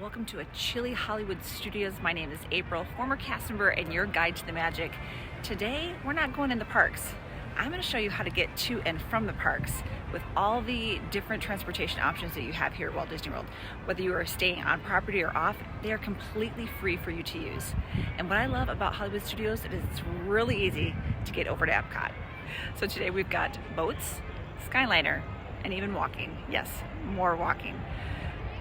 Welcome to a chilly Hollywood Studios. My name is April, former cast member and your guide to the magic. Today, we're not going in the parks. I'm going to show you how to get to and from the parks with all the different transportation options that you have here at Walt Disney World. Whether you are staying on property or off, they are completely free for you to use. And what I love about Hollywood Studios is it's really easy to get over to Epcot. So today we've got boats, Skyliner, and even walking. Yes, more walking.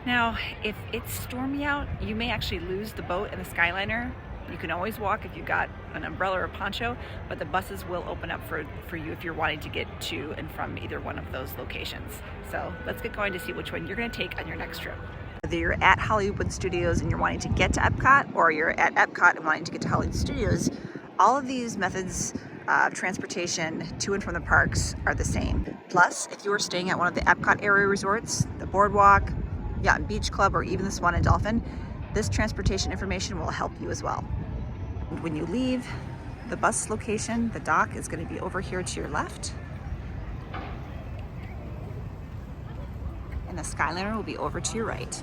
Now, if it's stormy out, you may actually lose the boat and the Skyliner. You can always walk if you've got an umbrella or a poncho, but the buses will open up for you if you're wanting to get to and from either one of those locations. So let's get going to see which one you're going to take on your next trip. Whether you're at Hollywood Studios and you're wanting to get to Epcot, or you're at Epcot and wanting to get to Hollywood Studios, all of these methods of transportation to and from the parks are the same. Plus, if you are staying at one of the Epcot area resorts, the Boardwalk, Yacht and Beach Club, or even the Swan and Dolphin, this transportation information will help you as well. And when you leave the bus location, the dock is going to be over here to your left. And the Skyliner will be over to your right.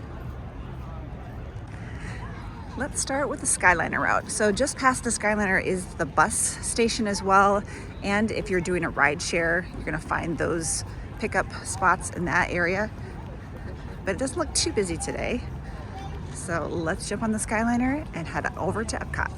Let's start with the Skyliner route. So just past the Skyliner is the bus station as well. And if you're doing a ride share, you're going to find those pickup spots in that area. But it doesn't look too busy today. So let's jump on the Skyliner and head over to Epcot.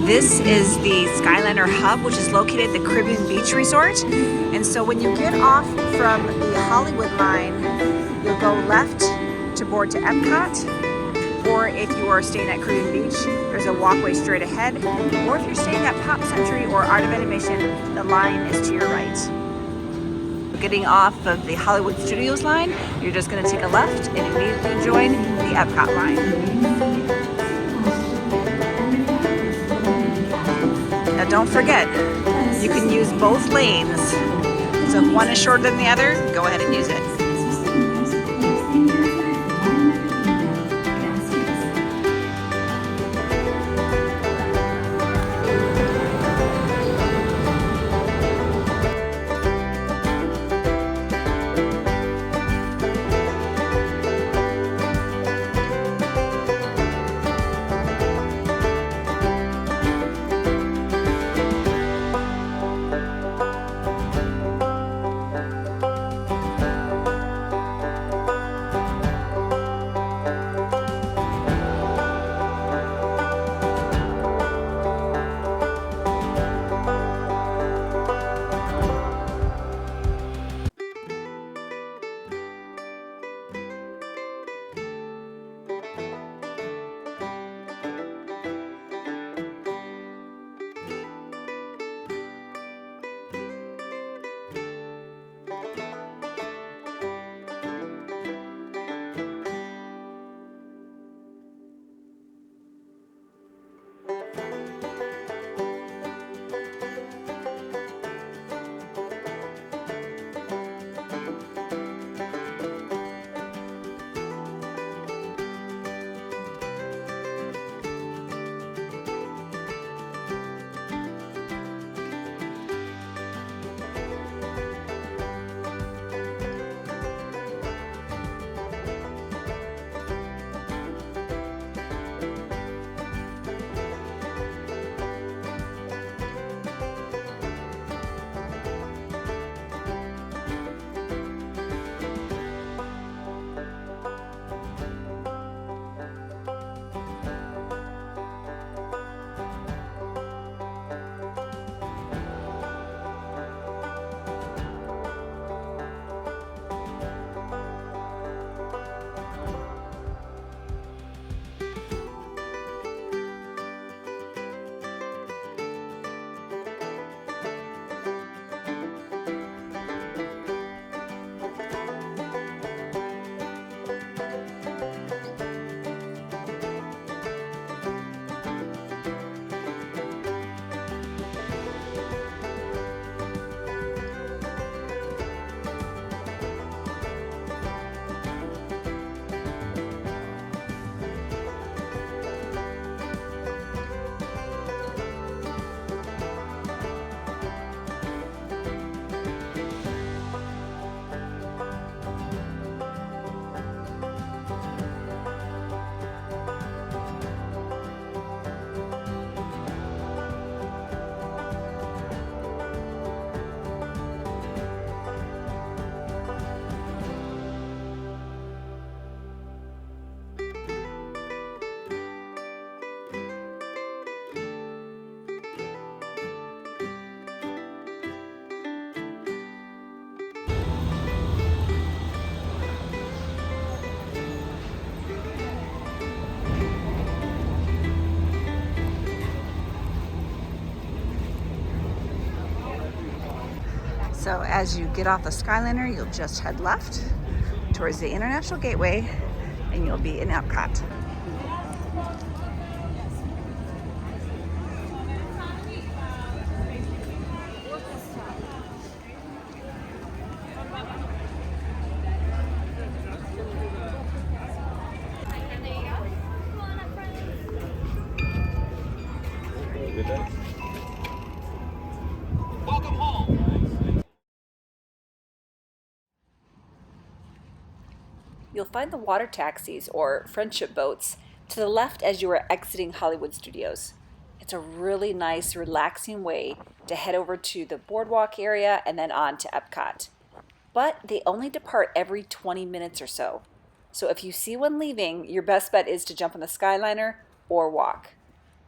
This is the Skyliner Hub, which is located at the Caribbean Beach Resort. And so when you get off from the Hollywood line, you'll go left to board to Epcot. Or if you are staying at Caribbean Beach, there's a walkway straight ahead. Or if you're staying at Pop Century or Art of Animation, the line is to your right. Getting off of the Hollywood Studios line, you're just going to take a left and immediately join the Epcot line. Now don't forget, you can use both lanes. So if one is shorter than the other, go ahead and use it. So as you get off the Skyliner, you'll just head left towards the International Gateway and you'll be in Epcot. Welcome home. You'll find the water taxis, or friendship boats, to the left as you are exiting Hollywood Studios. It's a really nice, relaxing way to head over to the boardwalk area and then on to Epcot. But they only depart every 20 minutes or so. So if you see one leaving, your best bet is to jump on the Skyliner or walk.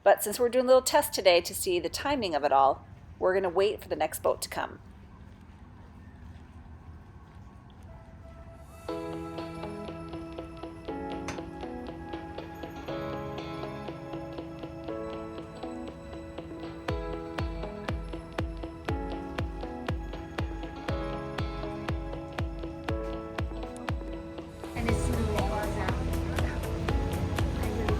But since we're doing a little test today to see the timing of it all, we're going to wait for the next boat to come. And as soon as it goes out, I really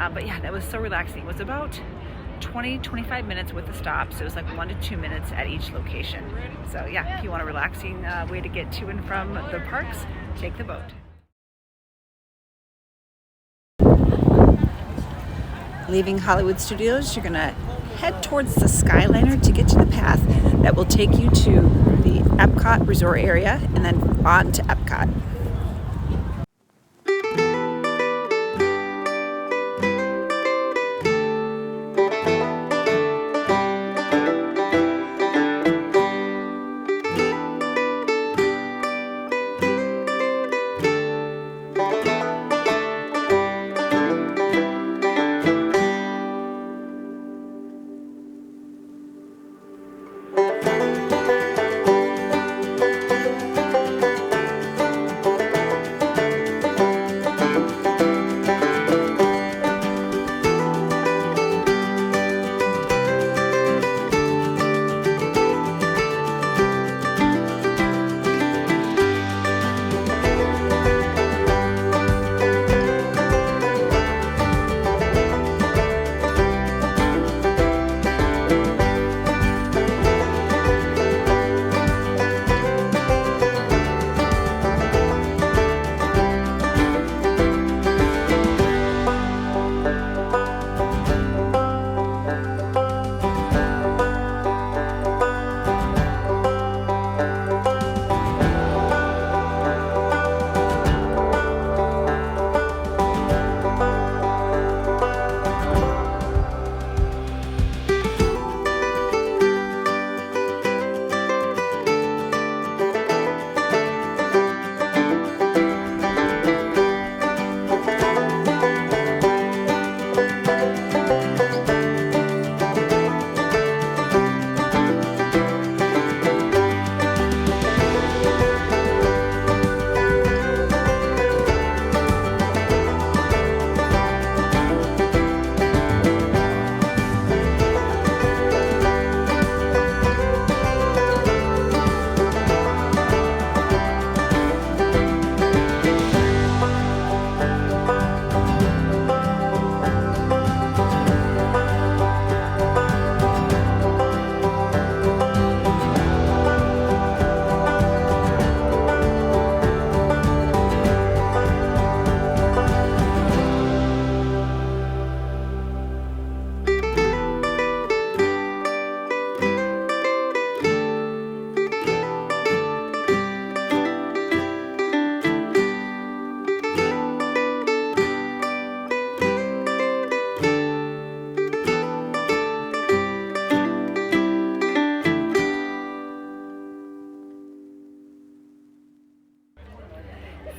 But yeah, that was so relaxing. It was about 20-25 minutes with the stops. It was like 1 to 2 minutes at each location. So yeah, if you want a relaxing way to get to and from the parks, take the boat. Leaving Hollywood Studios, you're gonna head towards the Skyliner to get to the path that will take you to the Epcot resort area and then on to Epcot.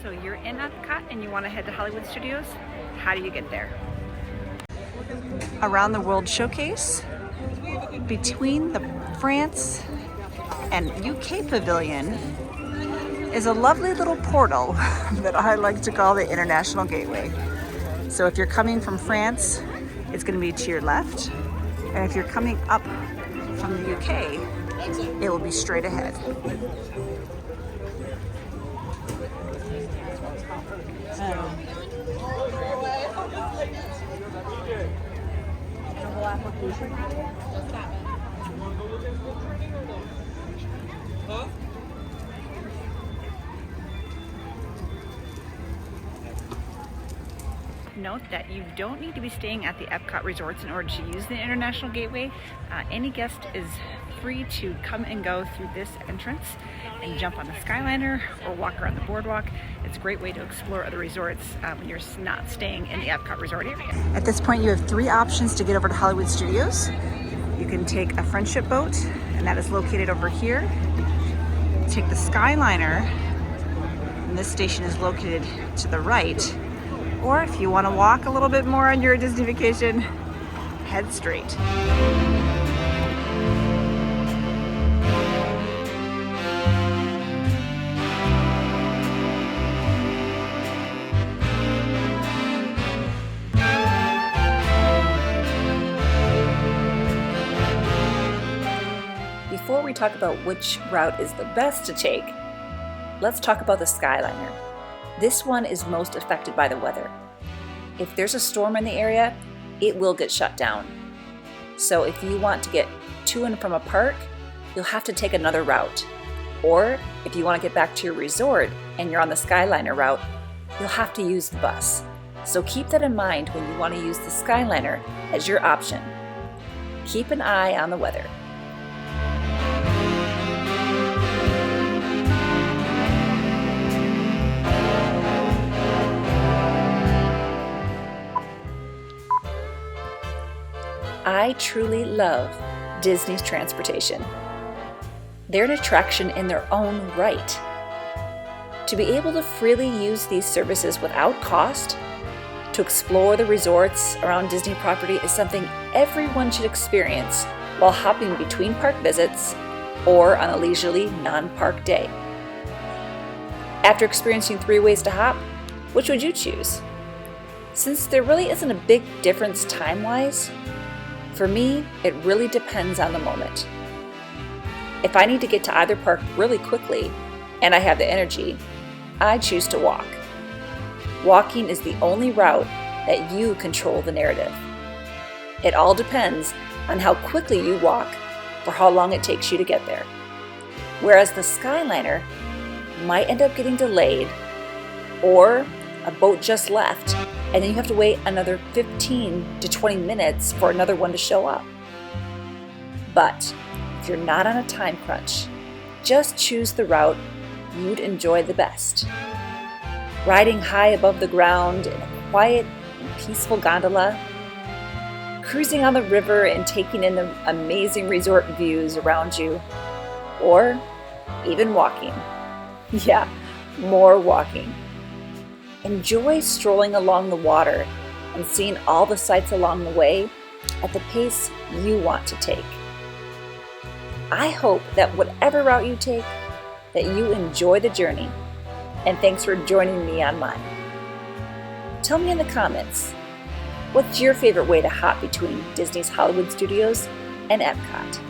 So you're in Epcot and you want to head to Hollywood Studios. How do you get there? Around the World Showcase, between the France and UK Pavilion, is a lovely little portal that I like to call the International Gateway. So if you're coming from France, it's going to be to your left. And if you're coming up from the UK, it will be straight ahead. Note that you don't need to be staying at the Epcot resorts in order to use the International Gateway. Any guest is free to come and go through this entrance and jump on the Skyliner or walk around the boardwalk. It's a great way to explore other resorts when you're not staying in the Epcot resort area. At this point, you have 3 options to get over to Hollywood Studios. You can take a friendship boat, and that is located over here. Take the Skyliner, and this station is located to the right. Or if you want to walk a little bit more on your Disney vacation, head straight. Before we talk about which route is the best to take, let's talk about the Skyliner. This one is most affected by the weather. if there's a storm in the area, it will get shut down. So if you want to get to and from a park, you'll have to take another route. Or if you want to get back to your resort and you're on the Skyliner route, you'll have to use the bus. So keep that in mind when you want to use the Skyliner as your option. Keep an eye on the weather. I truly love Disney's transportation. They're an attraction in their own right. To be able to freely use these services without cost, to explore the resorts around Disney property is something everyone should experience while hopping between park visits or on a leisurely non-park day. After experiencing 3 ways to hop, which would you choose? Since there really isn't a big difference time-wise, for me, it really depends on the moment. If I need to get to either park really quickly and I have the energy, I choose to walk. Walking is the only route that you control the narrative. It all depends on how quickly you walk for how long it takes you to get there. Whereas the Skyliner might end up getting delayed, or a boat just left and then you have to wait another 15 to 20 minutes for another one to show up. But if you're not on a time crunch, just choose the route you'd enjoy the best. Riding high above the ground in a quiet and peaceful gondola, cruising on the river and taking in the amazing resort views around you, or even walking. Yeah, more walking. Enjoy strolling along the water and seeing all the sights along the way at the pace you want to take. I hope that whatever route you take, that you enjoy the journey, and thanks for joining me on mine. Tell me in the comments, what's your favorite way to hop between Disney's Hollywood Studios and Epcot?